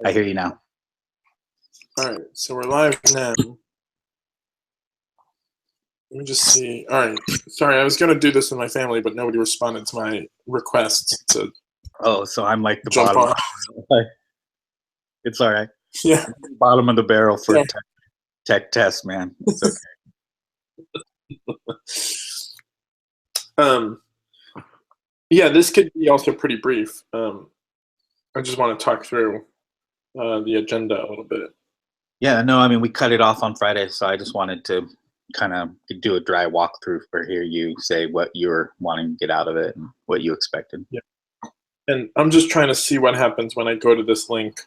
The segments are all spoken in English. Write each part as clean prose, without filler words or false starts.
I hear you now. All right, so we're live now. Let me just see. All right, sorry, I was going to do this with my family, but nobody responded to my request to Oh, so I'm like the jump bottom. on. It's all right. Yeah. Bottom of the barrel for Yeah. tech test, man. It's okay. Yeah, this could be also pretty brief. I just want to talk through the agenda a little bit. Yeah, no, I mean, we cut it off on Friday, so I just wanted to kind of do a dry walkthrough or hear you say what you were wanting to get out of it and what you expected. Yeah. And I'm just trying to see what happens when I go to this link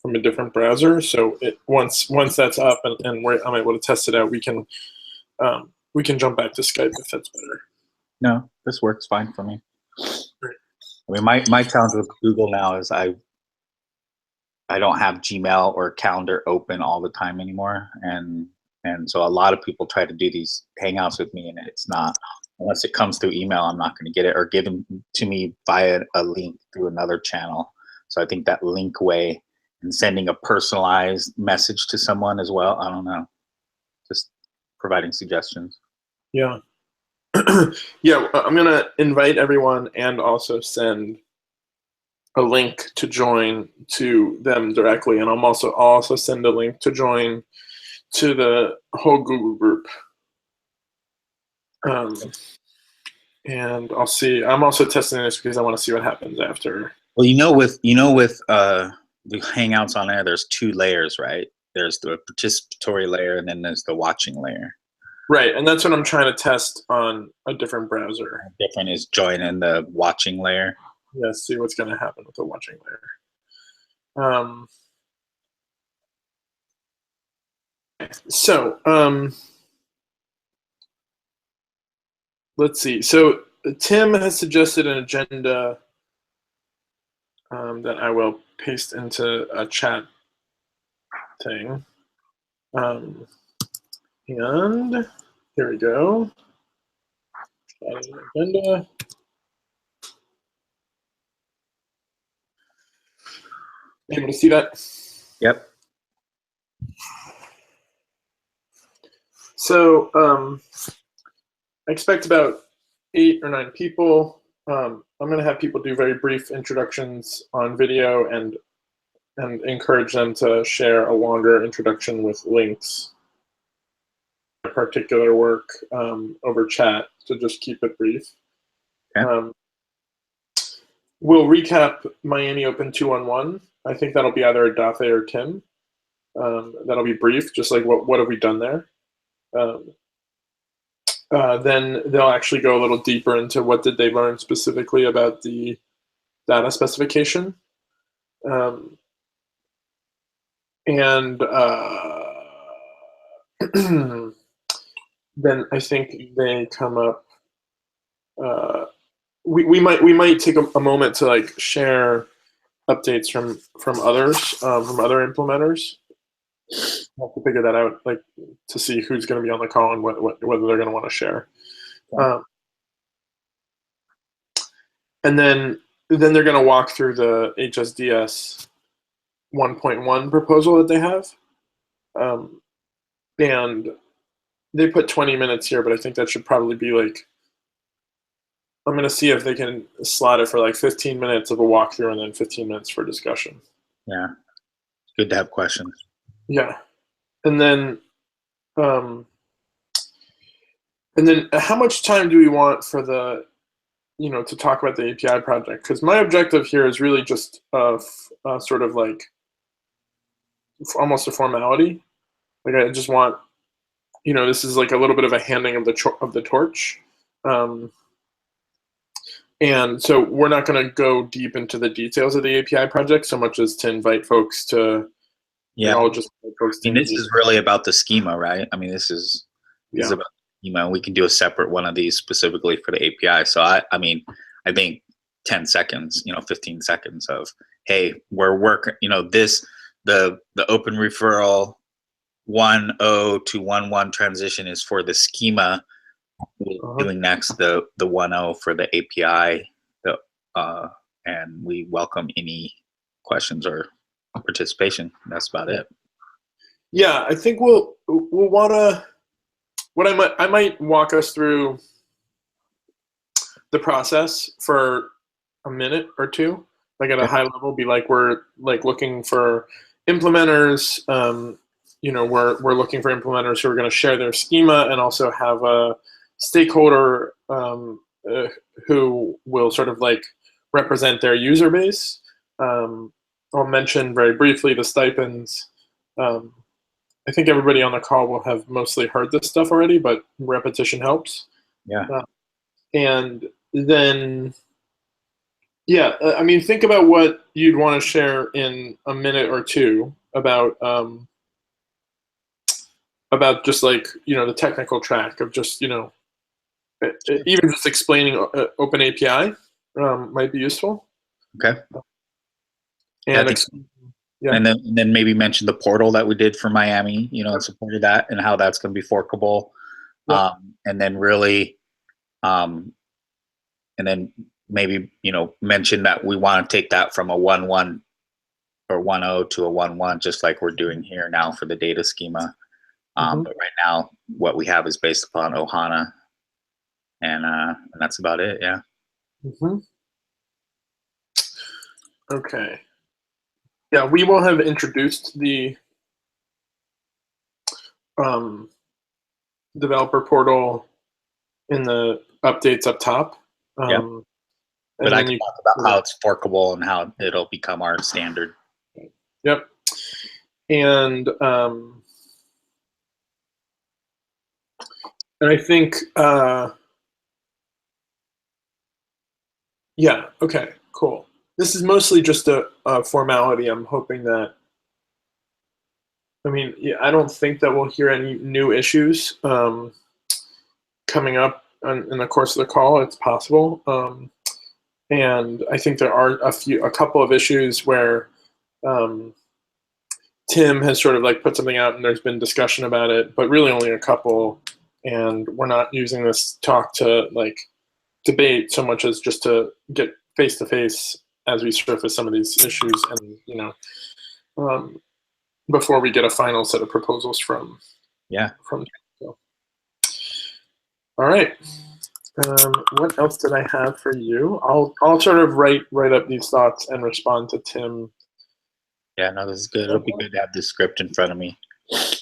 from a different browser. So once that's up and I'm able to test it out, we can jump back to Skype if that's better. No, this works fine for me. I mean, my challenge with Google now is I don't have Gmail or Calendar open all the time anymore, and so a lot of people try to do these Hangouts with me, and it's not, unless it comes through email, I'm not going to get it, or given to me via a link through another channel. So I think that link way and sending a personalized message to someone as well, I don't know, just providing suggestions. Yeah. Yeah, I'm going to invite everyone and also send a link to join to them directly, and I'll also send a link to join to the whole Google group. And I'll see. I'm also testing this because I want to see what happens after. Well, with the Hangouts on there, there's two layers, right? There's the participatory layer, and then there's the watching layer. Right, and that's what I'm trying to test on a different browser. Different is join in the watching layer. Yeah, see what's going to happen with the watching layer. Let's see. So Tim has suggested an agenda that I will paste into a chat thing. And here we go. Agenda. Able to see that? Yep. So I expect about 8 or 9 people. I'm going to have people do very brief introductions on video and encourage them to share a longer introduction with links to particular work over chat to just keep it brief. Okay. We'll recap Miami Open 2-on-1. I think that'll be either Adafe or Tim. That'll be brief, just like what have we done there. Then they'll actually go a little deeper into what did they learn specifically about the data specification. And then I think they come up. We might take a moment to like share updates from others, from other implementers. I'll have to figure that out, like to see who's going to be on the call and whether they're going to want to share. Okay. And then they're going to walk through the HSDS 1.1 proposal that they have. And they put 20 minutes here, but I think that should probably be like, I'm going to see if they can slot it for like 15 minutes of a walkthrough and then 15 minutes for discussion. Yeah. Good to have questions. Yeah. And then how much time do we want for the, to talk about the API project? Because my objective here is really just sort of like almost a formality. Like I just want, this is like a little bit of a handing of the torch. And so we're not going to go deep into the details of the API project so much as to invite folks to, this is really about the schema, right? I mean, this is about schema. We can do a separate one of these specifically for the API. So I think 10 seconds, 15 seconds of, hey, we're working, the open referral 1.0 to 1.1 transition is for the schema. We're doing next the 1.0 for the API, and we welcome any questions or participation. That's about it. Yeah, I think we'll want to. What I might walk us through the process for a minute or two, like at a high level. Be like, we're like looking for implementers. We're looking for implementers who are going to share their schema and also have a stakeholder who will sort of like represent their user base. I'll mention very briefly the stipends. I think everybody on the call will have mostly heard this stuff already, but repetition helps. Yeah. And then, I mean, think about what you'd want to share in a minute or two about just like, the technical track of just, even just explaining Open API might be useful. Okay. And and then maybe mention the portal that we did for Miami, and supported that, and how that's going to be forkable. And then really, and then maybe, mention that we want to take that from a 1.1 or 1.0 to a 1.1, just like we're doing here now for the data schema. But right now, what we have is based upon Ohana, and that's about it. Yeah. Okay. Yeah, we will have introduced the developer portal in the updates up top. But I can talk about how it's forkable and how it'll become our standard. Yep. And I think, okay, cool. This is mostly just a formality. I'm hoping that, I don't think that we'll hear any new issues coming up in the course of the call. It's possible. And I think there are a couple of issues where Tim has sort of like put something out and there's been discussion about it, but really only a couple. And we're not using this talk to like debate so much as just to get face to face as we surface some of these issues, and before we get a final set of proposals from. So. All right. What else did I have for you? I'll sort of write up these thoughts and respond to Tim. Yeah, no, this is good. It'll be good to have this script in front of me. I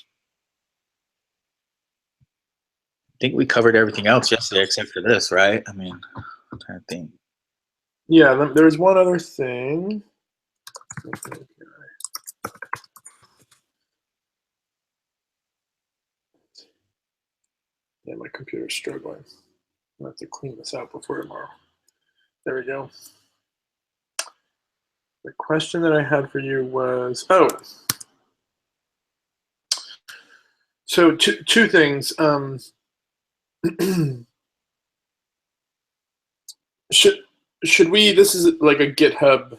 think we covered everything else yesterday except for this, right? I'm trying to think. Yeah, there's one other thing. Yeah, my computer's struggling. I'll have to clean this out before tomorrow. There we go. The question that I had for you was, so two things. Should we, this is like a GitHub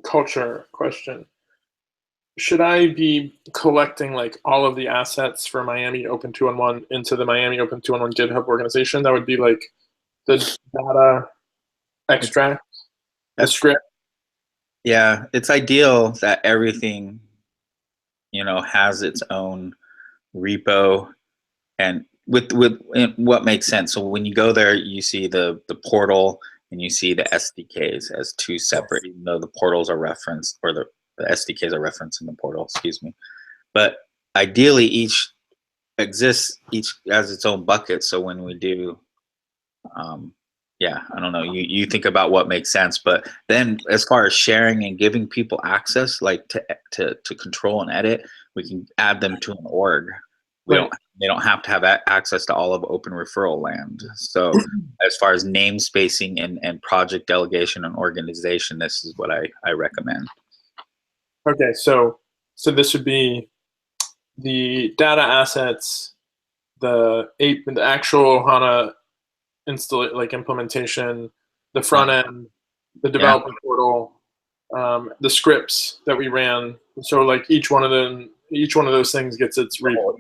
culture question. Should I be collecting like all of the assets for Miami Open 2.1 into the Miami Open 2.1 GitHub organization? That would be like the data extract, the script. Yeah, it's ideal that everything, has its own repo, and with what makes sense. So when you go there, you see the portal and you see the SDKs as two separate, even though the portals are referenced, or the SDKs are referenced in the portal, excuse me. But ideally, each has its own bucket. So when we do, I don't know, you think about what makes sense. But then as far as sharing and giving people access, like to control and edit, we can add them to an org. They don't have to have access to all of Open Referral Land. So as far as name spacing and project delegation and organization, this is what I recommend. Okay, so this would be the data assets, the actual HANA implementation, the front end, the development portal, the scripts that we ran. So like each one of those things gets its repo.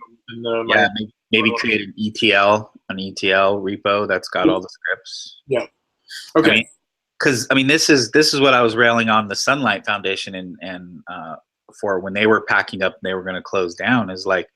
Maybe create an ETL repo that's got all the scripts. Yeah. Okay. because I mean, this is what I was railing on the Sunlight Foundation and for when they were packing up and they were going to close down, is like,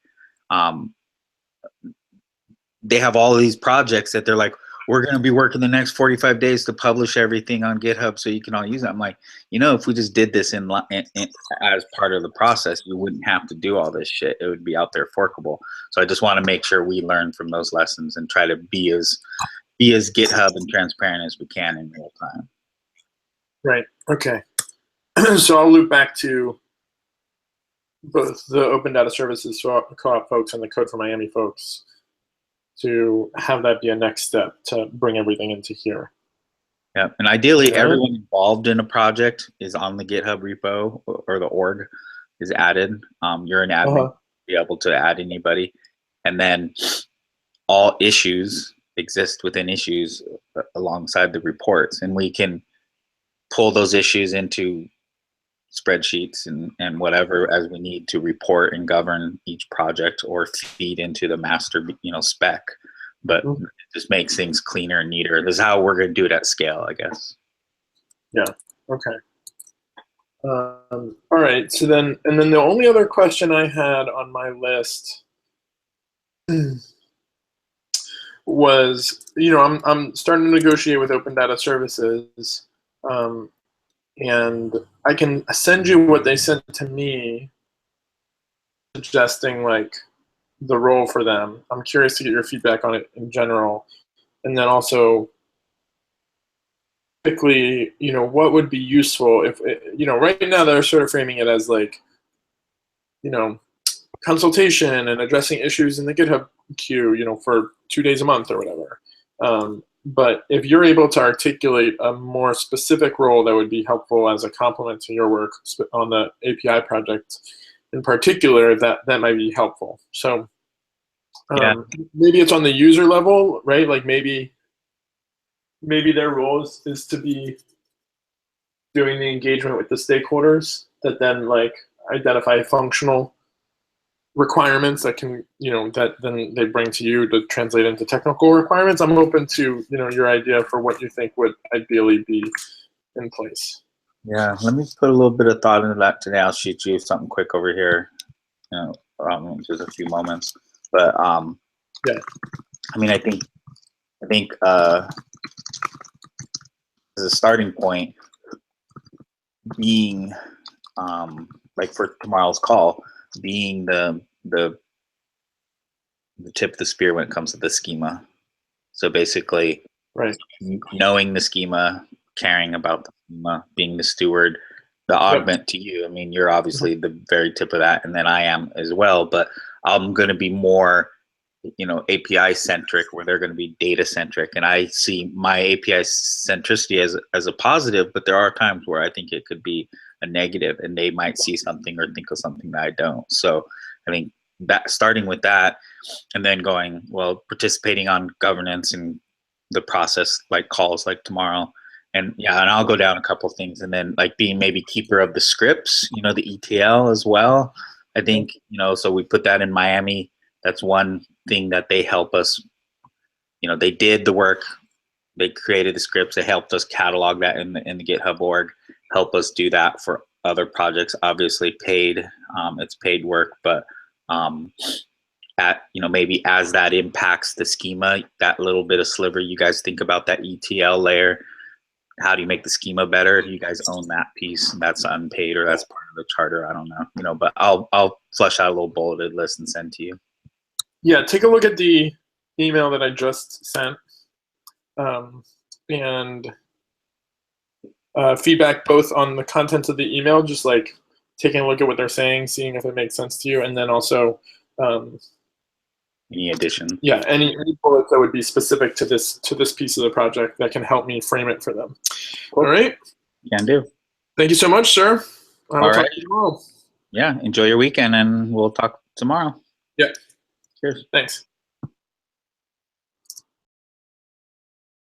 they have all of these projects that they're like, we're going to be working the next 45 days to publish everything on GitHub so you can all use it. I'm like, if we just did this as part of the process, you wouldn't have to do all this shit. It would be out there forkable. So I just want to make sure we learn from those lessons and try to be as GitHub and transparent as we can in real time. Right. Okay. So I'll loop back to both the Open Data Services Co-op folks and the Code for Miami folks to have that be a next step to bring everything into here. Yeah, and ideally everyone involved in a project is on the GitHub repo or the org is added. You're an admin, be able to add anybody. And then all issues exist within issues alongside the reports. And we can pull those issues into spreadsheets and whatever as we need to report and govern each project or feed into the master spec, but it just makes things cleaner and neater. This is how we're going to do it at scale, I guess. Yeah. Okay. All right. So then the only other question I had on my list was, I'm starting to negotiate with Open Data Services, and I can send you what they sent to me, suggesting like the role for them. I'm curious to get your feedback on it in general. And then also, typically, what would be useful if, right now they're sort of framing it as like, consultation and addressing issues in the GitHub queue, for 2 days a month or whatever. But if you're able to articulate a more specific role that would be helpful as a complement to your work on the API project in particular, that might be helpful. So maybe it's on the user level, right? Like maybe their role is to be doing the engagement with the stakeholders that then like identify functional requirements that can, that then they bring to you to translate into technical requirements. I'm open to, your idea for what you think would ideally be in place. Yeah, let me put a little bit of thought into that today. I'll shoot you something quick over here, just a few moments. But yeah, I mean, I think as a starting point, being like for tomorrow's call, being the tip of the spear when it comes to the schema. So basically, right, knowing the schema, caring about the schema, being the steward, the augment to you. I mean, you're obviously the very tip of that, and then I am as well. But I'm going to be more, API centric, where they're going to be data centric, and I see my API centricity as a positive. But there are times where I think it could be a negative, and they might see something or think of something that I don't. So I think that starting with that, and then going, well, participating on governance and the process, like calls like tomorrow, and I'll go down a couple of things, and then like being maybe keeper of the scripts, the ETL as well. I think, so we put that in Miami. That's one thing that they help us. They did the work, they created the scripts, they helped us catalog that in the GitHub org, help us do that for other projects. Obviously paid, it's paid work, but maybe as that impacts the schema, that little bit of sliver, you guys think about that ETL layer. How do you make the schema better? You guys own that piece. That's unpaid, or that's part of the charter. I don't know, but I'll flesh out a little bulleted list and send to you. Yeah, take a look at the email that I just sent, and feedback both on the content of the email, just like taking a look at what they're saying, seeing if it makes sense to you, and then also any addition. Yeah, any bullets that would be specific to this piece of the project that can help me frame it for them. Cool. All right. Can do. Thank you so much, sir. I will talk to you tomorrow. Yeah, enjoy your weekend, and we'll talk tomorrow. Yeah. Cheers. Thanks.